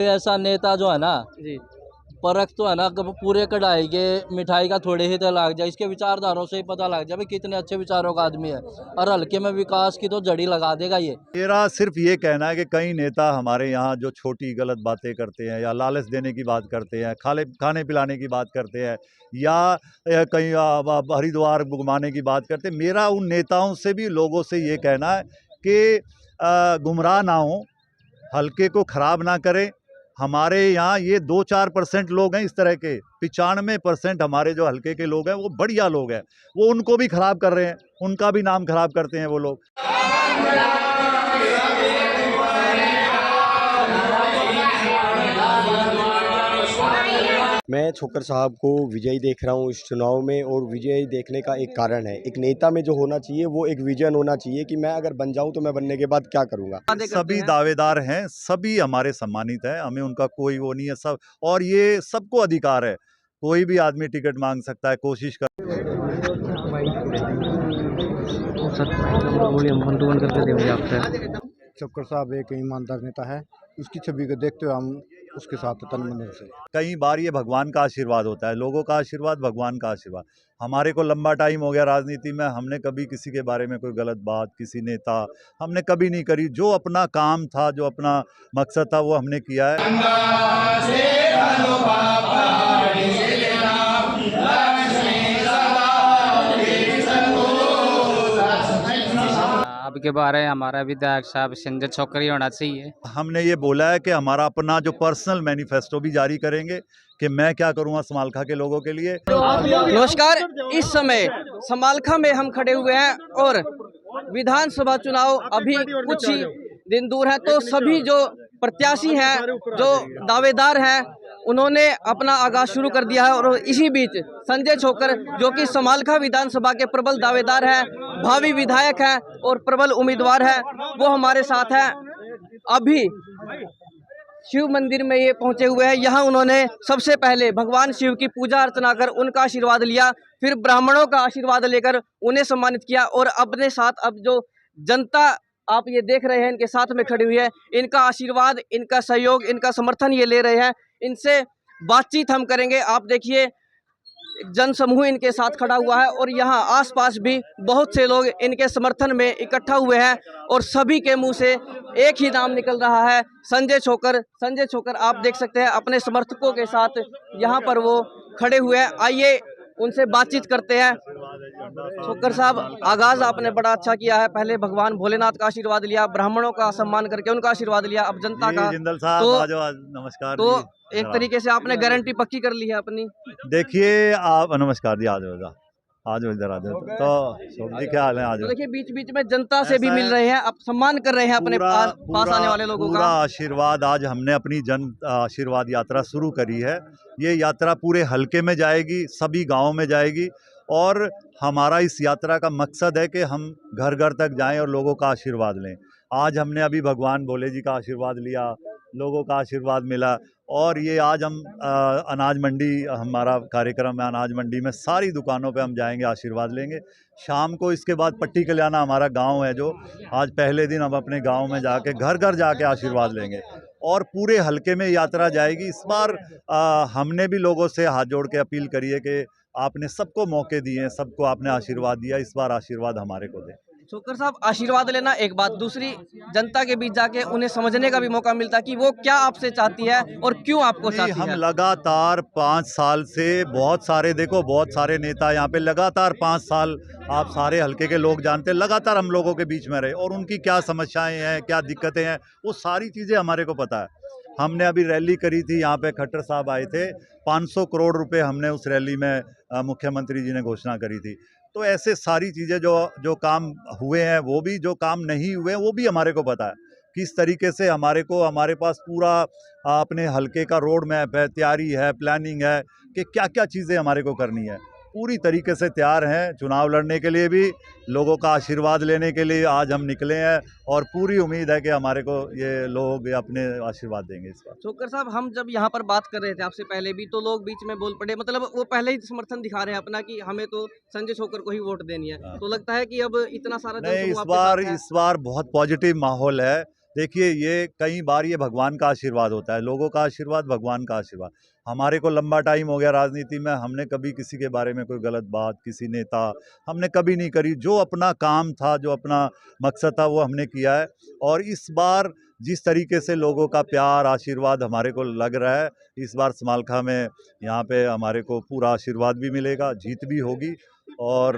ऐसा नेता जो है ना, जी। परख तो है ना, कब पूरे कढ़ाई के मिठाई का थोड़े ही तो लग जाए, इसके विचारधारों से ही पता लग जाए भाई कितने अच्छे विचारों का आदमी है। और हल्के में विकास की तो जड़ी लगा देगा ये। मेरा सिर्फ ये कहना है कि कई नेता हमारे यहाँ जो छोटी गलत बातें करते हैं या लालच देने की बात करते हैं, खाने पिलाने की बात करते हैं, या कहीं हरिद्वार घुमाने की बात करते हैं। मेरा उन नेताओं से भी, लोगों से ये कहना है कि गुमराह ना हो, हल्के को ख़राब ना करें। हमारे यहाँ ये 2-4% लोग हैं इस तरह के, 95% हमारे जो हल्के के लोग हैं वो बढ़िया लोग हैं। वो उनको भी ख़राब कर रहे हैं, उनका भी नाम ख़राब करते हैं वो लोग। मैं छोकर साहब को विजयी देख रहा हूँ इस चुनाव में, और विजयी देखने का एक कारण है, एक नेता में जो होना चाहिए वो एक विजन होना चाहिए कि मैं अगर बन जाऊं तो मैं बनने के बाद क्या करूंगा। सभी दावेदार हैं, सभी हमारे सम्मानित हैं, हमें उनका कोई वो नहीं है सब, और ये सबको अधिकार है, कोई भी आदमी टिकट मांग सकता है, कोशिश कर। छोकर साहब एक ईमानदार नेता है, उसकी छवि को देखते हुए हम उसके साथ तन मन से। कई बार ये भगवान का आशीर्वाद होता है, लोगों का आशीर्वाद, भगवान का आशीर्वाद। हमारे को लंबा टाइम हो गया राजनीति में, हमने कभी किसी के बारे में कोई गलत बात, किसी नेता हमने कभी नहीं करी। जो अपना काम था, जो अपना मकसद था, वो हमने किया है। अब के बारे हमारा विधायक साहब संजय छोकर ही होना चाहिए। हमने ये बोला है कि हमारा अपना जो पर्सनल मैनिफेस्टो भी जारी करेंगे कि मैं क्या करूँगा समालखा के लोगों के लिए। नमस्कार, इस समय समालखा में हम खड़े हुए हैं और विधानसभा चुनाव अभी कुछ ही दिन दूर है, तो सभी जो प्रत्याशी हैं, जो दावेदार हैं, उन्होंने अपना आगाज शुरू कर दिया है। और इसी बीच संजय छोकर, जो कि समालखा विधानसभा के प्रबल दावेदार हैं, भावी विधायक हैं और प्रबल उम्मीदवार हैं, वो हमारे साथ हैं। अभी शिव मंदिर में ये पहुंचे हुए हैं। यहाँ उन्होंने सबसे पहले भगवान शिव की पूजा अर्चना कर उनका आशीर्वाद लिया, फिर ब्राह्मणों का आशीर्वाद लेकर उन्हें सम्मानित किया, और अपने साथ अब जो जनता आप ये देख रहे हैं इनके साथ में खड़ी हुई है, इनका आशीर्वाद, इनका सहयोग, इनका समर्थन ये ले रहे हैं। इनसे बातचीत हम करेंगे। आप देखिए जन समूह इनके साथ खड़ा हुआ है और यहाँ आसपास भी बहुत से लोग इनके समर्थन में इकट्ठा हुए हैं, और सभी के मुंह से एक ही नाम निकल रहा है, संजय छोकर। संजय छोकर आप देख सकते हैं अपने समर्थकों के साथ यहाँ पर वो खड़े हुए हैं। आइए उनसे बातचीत करते हैं। छोकर साहब, आगाज आपने बड़ा अच्छा किया है। पहले भगवान भोलेनाथ का आशीर्वाद लिया, ब्राह्मणों का सम्मान करके उनका आशीर्वाद लिया, अब जनता का। जिंदल साहब, नमस्कार। तो एक तरीके से आपने गारंटी पक्की कर ली है अपनी। देखिए आप, नमस्कार जी, आज इधर आ जाओ। तो सोम जी क्या हाल है? आज तो देखिए बीच बीच में जनता से भी मिल रहे हैं, अब सम्मान कर रहे हैं अपने पास आने वाले लोगों का। पूरा आशीर्वाद, आज हमने अपनी जन आशीर्वाद यात्रा शुरू करी है। ये यात्रा पूरे हलके में जाएगी, सभी गाँव में जाएगी, और हमारा इस यात्रा का मकसद है कि हम घर घर तक जाएं और लोगों का आशीर्वाद लें। आज हमने अभी भगवान भोले जी का आशीर्वाद लिया, लोगों का आशीर्वाद मिला, और ये आज हम अनाज मंडी, हमारा कार्यक्रम है अनाज मंडी में, सारी दुकानों पे हम जाएंगे, आशीर्वाद लेंगे। शाम को इसके बाद पट्टी कल्याणा हमारा गांव है, जो आज पहले दिन हम अपने गांव में जाके घर घर जाके आशीर्वाद लेंगे, और पूरे हलके में यात्रा जाएगी। इस बार हमने भी लोगों से हाथ जोड़ के अपील करी है कि आपने सबको मौके दिए हैं, सबको आपने आशीर्वाद दिया, इस बार आशीर्वाद हमारे को दें। छोकर साहब, आशीर्वाद लेना एक बात, दूसरी जनता के बीच जाके उन्हें समझने का भी मौका मिलता है कि वो क्या आपसे चाहती है और क्यों आपको चाहती है। हम लगातार 5 साल से, बहुत सारे नेता यहाँ पे लगातार 5 साल, आप सारे हलके के लोग जानते हैं, लगातार हम लोगों के बीच में रहे, और उनकी क्या समस्याएं हैं, क्या दिक्कतें हैं, वो सारी चीज़ें हमारे को पता है। हमने अभी रैली करी थी, यहाँ पे खट्टर साहब आए थे, 500 करोड़ रुपए हमने उस रैली में मुख्यमंत्री जी ने घोषणा करी थी। तो ऐसे सारी चीज़ें जो काम हुए हैं, वो भी, जो काम नहीं हुए हैं वो भी हमारे को पता है। किस तरीके से हमारे पास पूरा अपने हलके का रोड मैप है, तैयारी है, प्लानिंग है कि क्या क्या चीज़ें हमारे को करनी है। पूरी तरीके से तैयार हैं चुनाव लड़ने के लिए भी, लोगों का आशीर्वाद लेने के लिए आज हम निकले हैं, और पूरी उम्मीद है कि हमारे को ये लोग अपने आशीर्वाद देंगे इस बार। छोकर साहब, हम जब यहाँ पर बात कर रहे थे आपसे पहले भी, तो लोग बीच में बोल पड़े, मतलब वो पहले ही समर्थन दिखा रहे हैं अपना कि हमें तो संजय छोकर को ही वोट देनी है। तो लगता है कि अब इतना सारा नहीं, इस बार बहुत पॉजिटिव माहौल है। देखिए ये कई बार ये भगवान का आशीर्वाद होता है, लोगों का आशीर्वाद, भगवान का आशीर्वाद। हमारे को लंबा टाइम हो गया राजनीति में, हमने कभी किसी के बारे में कोई गलत बात, किसी नेता हमने कभी नहीं करी। जो अपना काम था, जो अपना मकसद था, वो हमने किया है। और इस बार जिस तरीके से लोगों का प्यार, आशीर्वाद हमारे को लग रहा है, इस बार समालखा में यहाँ पे हमारे को पूरा आशीर्वाद भी मिलेगा, जीत भी होगी। और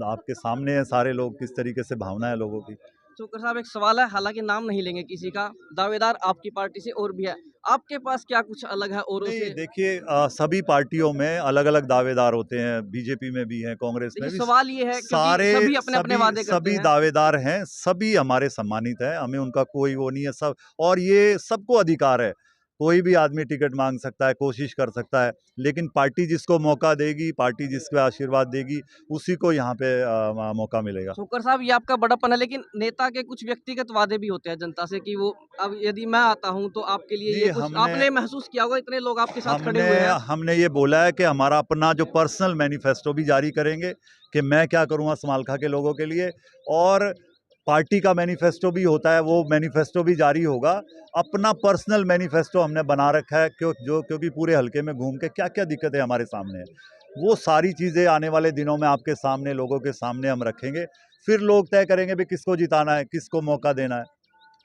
आपके सामने है सारे लोग, किस तरीके से भावना है लोगों की। छोकर साहब, एक सवाल है, हालांकि नाम नहीं लेंगे किसी का, दावेदार आपकी पार्टी से और भी है, आपके पास क्या कुछ अलग है औरों नहीं से? देखिए, सभी पार्टियों में अलग अलग दावेदार होते हैं, बीजेपी में भी हैं, कांग्रेस में देखिए भी। सवाल ये है सारे क्योंकि सभी अपने अपने वादे करते सभी हैं। दावेदार हैं, सभी हमारे सम्मानित हैं, हमें उनका कोई वो नहीं है सब। और ये सबको अधिकार है, कोई भी आदमी टिकट मांग सकता है, कोशिश कर सकता है, लेकिन पार्टी जिसको मौका देगी, पार्टी जिसको आशीर्वाद देगी, उसी को यहाँ पे मौका मिलेगा। छोकर साहब, ये आपका बड़प्पन है, लेकिन नेता के कुछ व्यक्तिगत वादे भी होते हैं जनता से कि वो अब यदि मैं आता हूं तो आपके लिए जी, ये कुछ आपने महसूस किया होगा, इतने लोग आपके साथ खड़े हुए हैं। हमने ये बोला है कि हमारा अपना जो पर्सनल मैनिफेस्टो भी जारी करेंगे कि मैं क्या करूँगा समालखा के लोगों के लिए, और पार्टी का मैनिफेस्टो भी होता है, वो मैनिफेस्टो भी जारी होगा। अपना पर्सनल मैनिफेस्टो हमने बना रखा है, क्योंकि पूरे हलके में घूम के क्या क्या दिक्कतें हमारे सामने हैं, वो सारी चीज़ें आने वाले दिनों में आपके सामने, लोगों के सामने हम रखेंगे। फिर लोग तय करेंगे भी किसको जिताना है, किसको मौका देना है।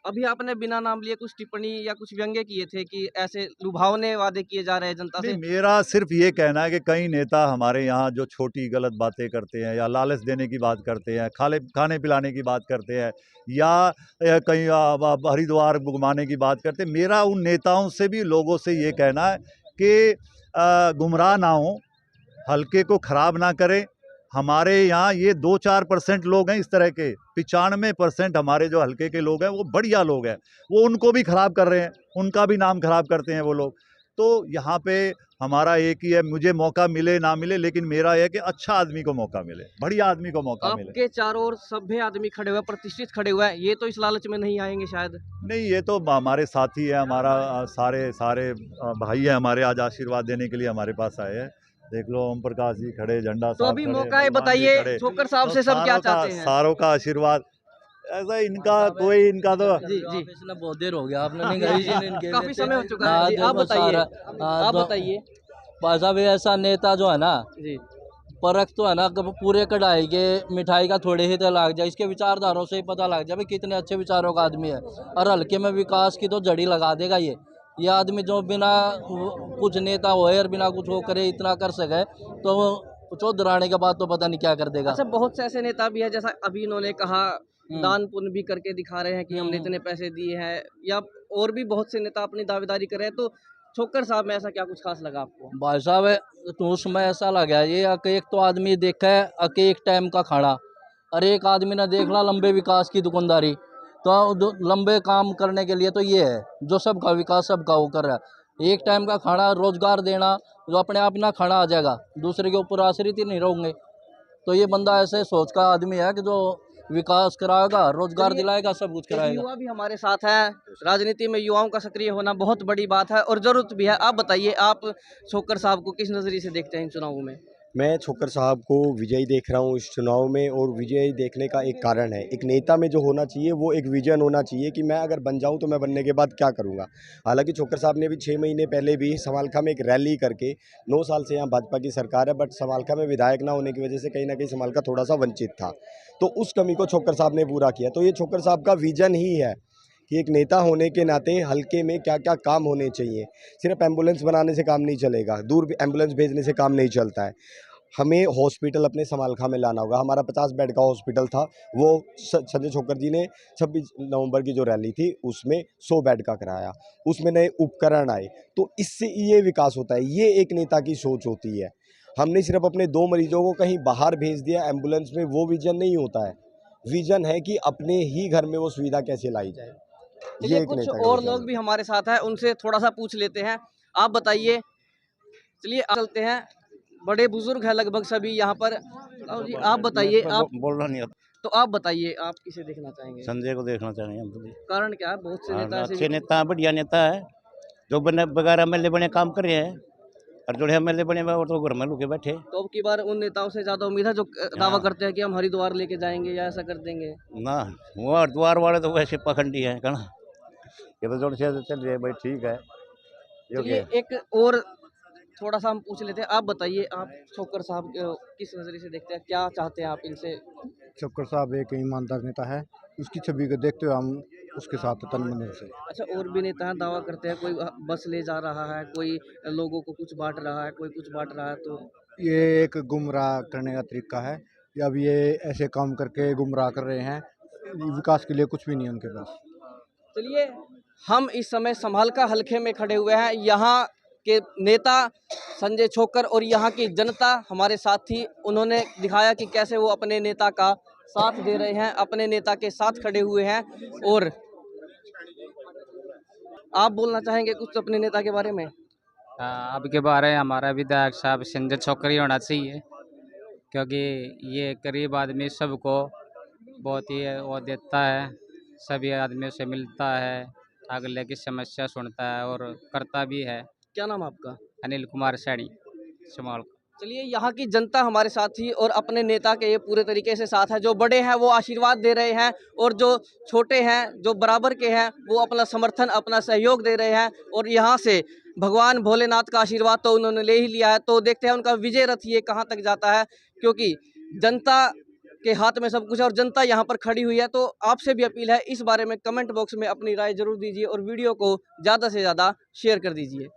अभी आपने बिना नाम लिए कुछ टिप्पणी या कुछ व्यंग्य किए थे कि ऐसे लुभावने वादे किए जा रहे हैं जनता नहीं, से। मेरा सिर्फ ये कहना है कि कई नेता हमारे यहाँ जो छोटी गलत बातें करते हैं, या लालच देने की बात करते हैं, खाने पिलाने की बात करते हैं, या कहीं हरिद्वार घुमाने की बात करते हैं। मेरा उन नेताओं से भी, लोगों से ये कहना है कि गुमराह ना हो, हल्के को खराब ना करें। हमारे यहाँ ये 2-4% लोग हैं इस तरह के, 95% हमारे जो हल्के के लोग हैं वो बढ़िया लोग हैं, वो उनको भी खराब कर रहे हैं, उनका भी नाम खराब करते हैं वो लोग। तो यहाँ पे हमारा एक ही है, मुझे मौका मिले ना मिले, लेकिन मेरा यह है कि अच्छा आदमी को मौका मिले, बढ़िया आदमी को मौका मिले। आपके चारों ओर सभ्य आदमी खड़े हुए हैं, प्रतिष्ठित खड़े हुए हैं, ये तो इस लालच में नहीं आएंगे शायद। नहीं, ये तो हमारे साथी है, हमारा सारे सारे भाई है हमारे, आज आशीर्वाद देने के लिए हमारे पास आए हैं। देख लो, ओम प्रकाश जी खड़े, झंडा तो साहब अभी खड़े, मौका है, बलवान जी बताइए खड़े। छोकर साहब तो से सब क्या सारों का, चाहते हैं? सारों का आशीर्वाद ऐसा इनका कोई, इनका तो जी जी, इसने बहुत देर हो गया, आपने नहीं गई जी, इनके काफी समय हो चुका है हाँ, जी, आप देखो बताइए, हाँ, आप तो बताइए भाई साहब, ये ऐसा नेता जो है ना, जी। परख तो है ना, पूरे कढ़ाई के मिठाई का थोड़े ही तो लाग जाए, इसके विचारधारों से ही पता लग जाए भाई कितने अच्छे विचारों का आदमी है। और हल्के में विकास की तो जड़ी लगा देगा ये आदमी, जो बिना कुछ नेता होए और बिना कुछ वो करे इतना कर सके, तो चौधराने के बाद तो पता नहीं क्या कर देगा। अच्छा, बहुत से ऐसे नेता भी है, जैसा अभी इन्होंने कहा दान पुण्य भी करके दिखा रहे हैं कि हमने इतने पैसे दिए हैं, या और भी बहुत से नेता अपनी दावेदारी कर रहे हैं, तो छोकर साहब में ऐसा क्या कुछ खास लगा आपको? भाई साहब, तो उसमें ऐसा लगा ये एक तो आदमी देखा है एक टाइम का खाना, और एक आदमी ने देख ला लंबे विकास की दुकानदारी। तो लंबे काम करने के लिए तो ये है जो सबका विकास सबका वो कर रहा है। एक टाइम का खाना, रोजगार देना, जो अपने आप ना खाना आ जाएगा, दूसरे के ऊपर आश्रित ही नहीं रहोगे। तो ये बंदा ऐसे सोच का आदमी है कि जो विकास कराएगा, रोजगार दिलाएगा, सब कुछ एक कराएगा। युवा भी हमारे साथ है, राजनीति में युवाओं का सक्रिय होना बहुत बड़ी बात है और जरूरत भी है। आप बताइए, आप छोकर साहब को किस नजरिए से देखते हैं इन चुनावों में? मैं छोकर साहब को विजयी देख रहा हूँ इस चुनाव में, और विजयी देखने का एक कारण है, एक नेता में जो होना चाहिए वो एक विजन होना चाहिए कि मैं अगर बन जाऊँ तो मैं बनने के बाद क्या करूँगा। हालांकि छोकर साहब ने भी 6 महीने पहले भी समालखा में एक रैली करके, 9 साल से यहाँ भाजपा की सरकार है, बट समालखा में विधायक ना होने की वजह से कहीं ना कहीं समालखा थोड़ा सा वंचित था, तो उस कमी को छोकर साहब ने पूरा किया। तो ये छोकर साहब का विजन ही है कि एक नेता होने के नाते हल्के में क्या क्या काम होने चाहिए। सिर्फ एम्बुलेंस बनाने से काम नहीं चलेगा, दूर एम्बुलेंस भेजने से काम नहीं चलता है, हमें हॉस्पिटल अपने समालखा में लाना होगा। हमारा 50 बेड का हॉस्पिटल था, वो संजय छोकर जी ने 26 नवंबर की जो रैली थी उसमें 100 बेड का कराया, उसमें नए उपकरण आए, तो इससे ये विकास होता है। ये एक नेता की सोच होती है। हमने सिर्फ अपने 2 मरीजों को कहीं बाहर भेज दिया एम्बुलेंस में, वो विजन नहीं होता है। विजन है कि अपने ही घर में वो सुविधा कैसे लाई जाए। चलिए, ये एक कुछ नेता का और विजन लोग है। भी हमारे साथ हैं, उनसे थोड़ा सा पूछ लेते हैं। आप बताइए, चलिए चलते हैं, बड़े बुजुर्ग हैं लगभग सभी यहाँ पर। और जी आप बताइए, आप बोलना नहीं आता। तो आप बताइए, आप किसे देखना चाहेंगे? संजय को देखना चाहेंगे हम तो। कारण क्या है? बहुत से नेता ऐसे अच्छे भी- नेता है, बढ़िया नेता है, जो बने बगैर एमएलए बने काम कर रहे हैं, और जो एमएलए बने हुए हैं, वो तो घर में लुके बैठे। तो अब की बार उन नेताओं से ज्यादा उम्मीद है जो दावा करते हैं कि हम हरिद्वार लेके जाएंगे या ऐसा कर देंगे। ना, वो हरिद्वार वाले तो वैसे पखंडी है, कहना ये तो जोड़ से चल रही है भाई, ठीक है। चलिए एक और थोड़ा सा हम पूछ लेते हैं, आप बताइए, आप छोकर साहब किस नज़रिए से देखते हैं, क्या चाहते हैं आप इनसे? छोकर साहब एक ईमानदार नेता है, उसकी छवि को देखते हुए हम उसके साथ तन मन से। अच्छा, और भी नेता हैं दावा करते हैं, कोई बस ले जा रहा है, कोई लोगों को कुछ बांट रहा है, कोई कुछ बांट रहा है, तो ये एक गुमराह करने का तरीका है। अब ये ऐसे काम करके गुमराह कर रहे हैं, विकास के लिए कुछ भी नहीं है उनके पास। चलिए हम इस समय समालका हलके में खड़े हुए हैं। यहाँ के नेता संजय छोकर और यहाँ की जनता हमारे साथ थी। उन्होंने दिखाया कि कैसे वो अपने नेता का साथ दे रहे हैं, अपने नेता के साथ खड़े हुए हैं। और आप बोलना चाहेंगे कुछ अपने नेता के बारे में? अब के बारे में हमारा विधायक साहब संजय छोकर ही होना चाहिए, क्योंकि ये गरीब आदमी सबको बहुत ही वो देता है, सभी आदमियों से मिलता है, अगले की समस्या सुनता है और करता भी है। क्या नाम है आपका? अनिल कुमार सैनी, समाल। चलिए यहाँ की जनता हमारे साथ थी और अपने नेता के ये पूरे तरीके से साथ है। जो बड़े हैं वो आशीर्वाद दे रहे हैं और जो छोटे हैं, जो बराबर के हैं, वो अपना समर्थन, अपना सहयोग दे रहे हैं। और यहाँ से भगवान भोलेनाथ का आशीर्वाद तो उन्होंने ले ही लिया है। तो देखते हैं उनका विजय रथ ये कहाँ तक जाता है, क्योंकि जनता के हाथ में सब कुछ है और जनता यहाँ पर खड़ी हुई है। तो आपसे भी अपील है, इस बारे में कमेंट बॉक्स में अपनी राय जरूर दीजिए और वीडियो को ज़्यादा से ज़्यादा शेयर कर दीजिए।